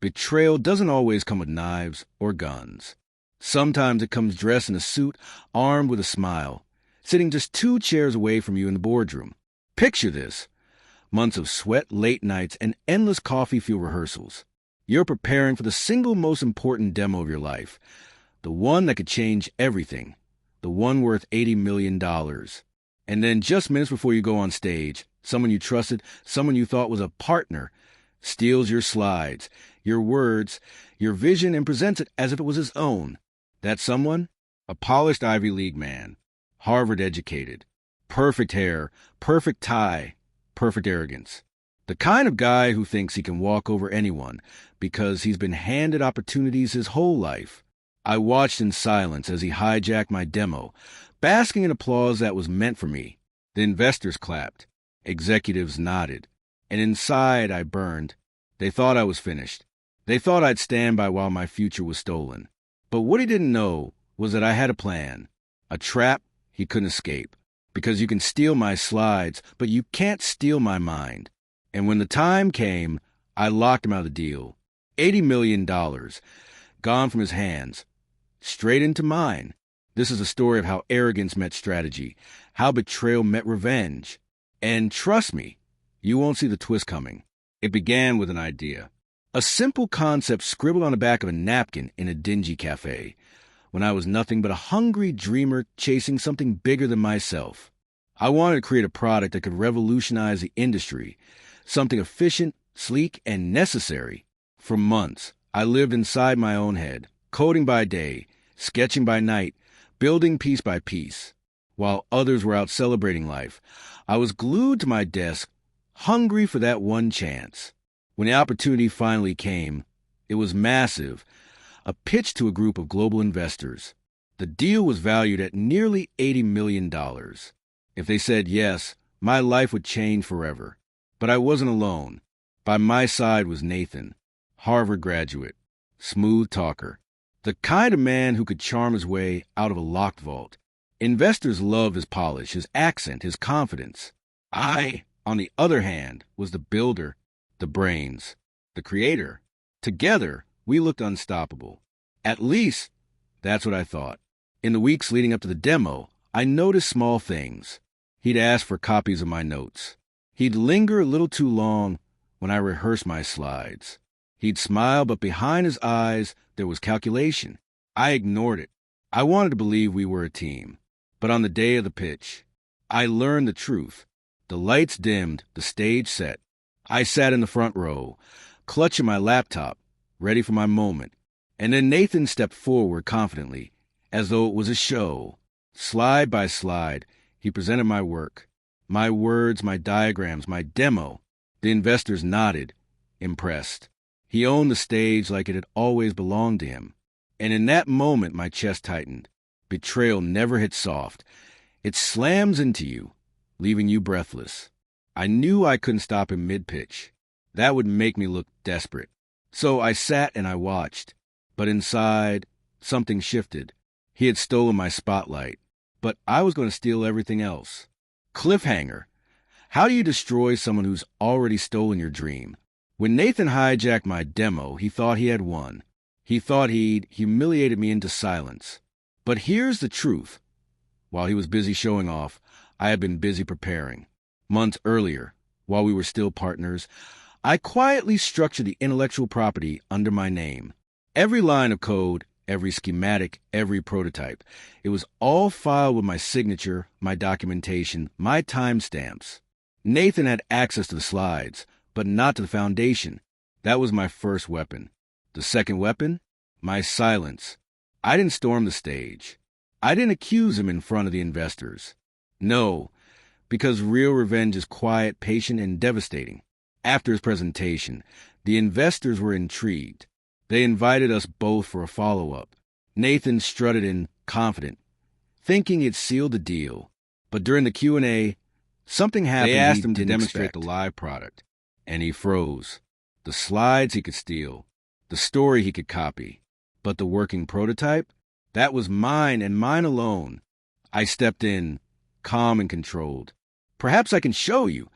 Betrayal doesn't always come with knives or guns. Sometimes it comes dressed in a suit, armed with a smile, sitting just 2 chairs away from you in the boardroom. Picture this. Months of sweat, late nights, and endless coffee-fueled rehearsals. You're preparing for the single most important demo of your life, the one that could change everything, the one worth $80 million. And then just minutes before you go on stage, someone you trusted, someone you thought was a partner, steals your slides, your words, your vision, and presents it as if it was his own. That someone? A polished Ivy League man, Harvard-educated, perfect hair, perfect tie, perfect arrogance. The kind of guy who thinks he can walk over anyone because he's been handed opportunities his whole life. I watched in silence as he hijacked my demo, basking in applause that was meant for me. The investors clapped. Executives nodded. And inside I burned. They thought I was finished. They thought I'd stand by while my future was stolen. But what he didn't know was that I had a plan. A trap he couldn't escape. Because you can steal my slides, but you can't steal my mind. And when the time came, I locked him out of the deal. $80 million. Gone from his hands. Straight into mine. This is a story of how arrogance met strategy, how betrayal met revenge. And trust me, you won't see the twist coming. It began with an idea. A simple concept scribbled on the back of a napkin in a dingy cafe, when I was nothing but a hungry dreamer chasing something bigger than myself. I wanted to create a product that could revolutionize the industry, something efficient, sleek, and necessary. For months, I lived inside my own head, coding by day, sketching by night, building piece by piece. While others were out celebrating life, I was glued to my desk, hungry for that one chance. When the opportunity finally came, it was massive, a pitch to a group of global investors. The deal was valued at nearly $80 million. If they said yes, my life would change forever. But I wasn't alone. By my side was Nathan, Harvard graduate, smooth talker, the kind of man who could charm his way out of a locked vault. Investors loved his polish, his accent, his confidence. I, on the other hand, was the builder, the brains, the creator. Together, we looked unstoppable. At least, that's what I thought. In the weeks leading up to the demo, I noticed small things. He'd ask for copies of my notes. He'd linger a little too long when I rehearsed my slides. He'd smile, but behind his eyes, there was calculation. I ignored it. I wanted to believe we were a team. But on the day of the pitch, I learned the truth. The lights dimmed, the stage set. I sat in the front row, clutching my laptop, ready for my moment. And then Nathan stepped forward confidently, as though it was a show. Slide by slide, he presented my work, my words, my diagrams, my demo. The investors nodded, impressed. He owned the stage like it had always belonged to him. And in that moment, my chest tightened. Betrayal never hits soft. It slams into you, leaving you breathless. I knew I couldn't stop him mid-pitch. That would make me look desperate. So I sat and I watched. But inside, something shifted. He had stolen my spotlight. But I was going to steal everything else. Cliffhanger. How do you destroy someone who's already stolen your dream? When Nathan hijacked my demo, he thought he had won. He thought he'd humiliated me into silence. But here's the truth. While he was busy showing off, I had been busy preparing. Months earlier, while we were still partners, I quietly structured the intellectual property under my name. Every line of code, every schematic, every prototype. It was all filed with my signature, my documentation, my timestamps. Nathan had access to the slides, but not to the foundation. That was my first weapon. The second weapon? My silence. I didn't storm the stage. I didn't accuse him in front of the investors. No, because real revenge is quiet, patient, and devastating. After his presentation, the investors were intrigued. They invited us both for a follow-up. Nathan strutted in, confident, thinking he'd sealed the deal. But during the Q&A, something happened. They asked him to demonstrate the live product, and he froze. The slides he could steal, the story he could copy. But the working prototype? That was mine and mine alone. I stepped in, calm and controlled. Perhaps I can show you,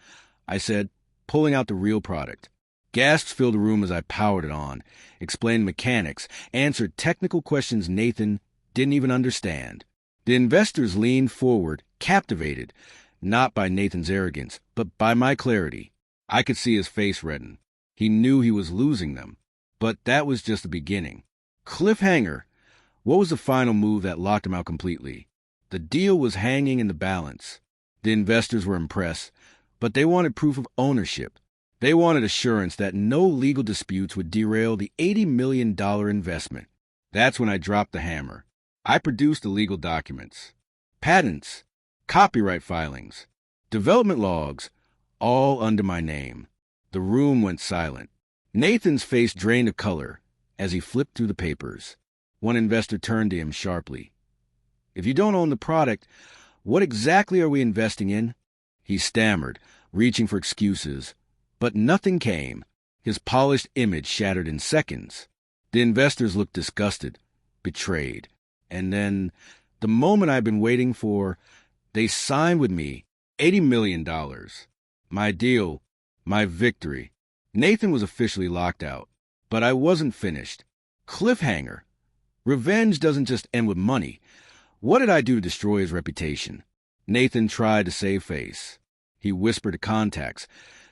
I said, pulling out the real product. Gasps filled the room as I powered it on, explained mechanics, answered technical questions Nathan didn't even understand. The investors leaned forward, captivated, not by Nathan's arrogance, but by my clarity. I could see his face redden. He knew he was losing them. But that was just the beginning. Cliffhanger. What was the final move that locked him out completely? The deal was hanging in the balance. The investors were impressed, but they wanted proof of ownership. They wanted assurance that no legal disputes would derail the $80 million investment. That's when I dropped the hammer. I produced the legal documents. Patents, copyright filings, development logs, all under my name. The room went silent. Nathan's face drained of color as he flipped through the papers. One investor turned to him sharply. "If you don't own the product, what exactly are we investing in?" He stammered, reaching for excuses. But nothing came. His polished image shattered in seconds. The investors looked disgusted, betrayed. And then, the moment I'd been waiting for, they signed with me $80 million. My deal, my victory. Nathan was officially locked out. But I wasn't finished. Cliffhanger. Revenge doesn't just end with money. What did I do to destroy his reputation? Nathan tried to save face. He whispered to contacts,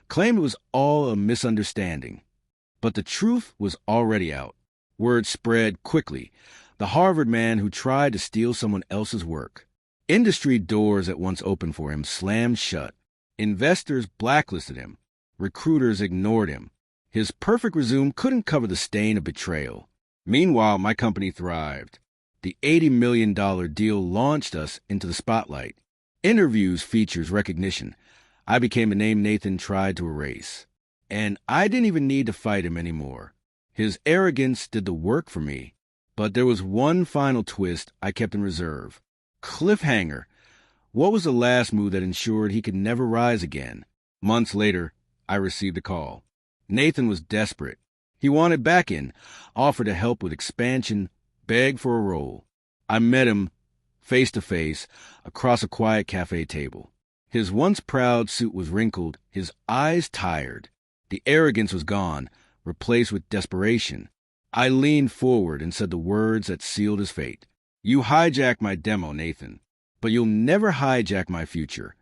claimed it was all a misunderstanding. But the truth was already out. Word spread quickly. The Harvard man who tried to steal someone else's work. Industry doors at once opened for him slammed shut. Investors blacklisted him. Recruiters ignored him. His perfect resume couldn't cover the stain of betrayal. Meanwhile, my company thrived. The $80 million deal launched us into the spotlight. Interviews, features, recognition. I became a name Nathan tried to erase. And I didn't even need to fight him anymore. His arrogance did the work for me. But there was one final twist I kept in reserve. Cliffhanger. What was the last move that ensured he could never rise again? Months later, I received a call. Nathan was desperate. He wanted back in, offered to help with expansion, begged for a role. I met him face to face across a quiet cafe table. His once proud suit was wrinkled, his eyes tired. The arrogance was gone, replaced with desperation. I leaned forward and said the words that sealed his fate. "You hijacked my demo, Nathan, but you'll never hijack my future."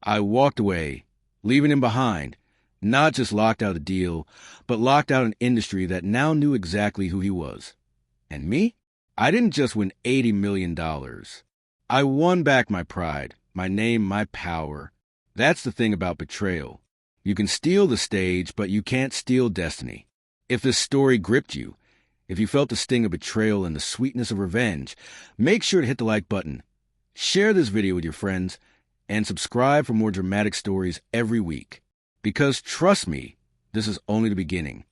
I walked away, leaving him behind, not just locked out of the deal, but locked out an industry that now knew exactly who he was. And me? I didn't just win $80 million. I won back my pride, my name, my power. That's the thing about betrayal. You can steal the stage, but you can't steal destiny. If this story gripped you, if you felt the sting of betrayal and the sweetness of revenge, make sure to hit the like button, share this video with your friends, and subscribe for more dramatic stories every week. Because trust me, this is only the beginning.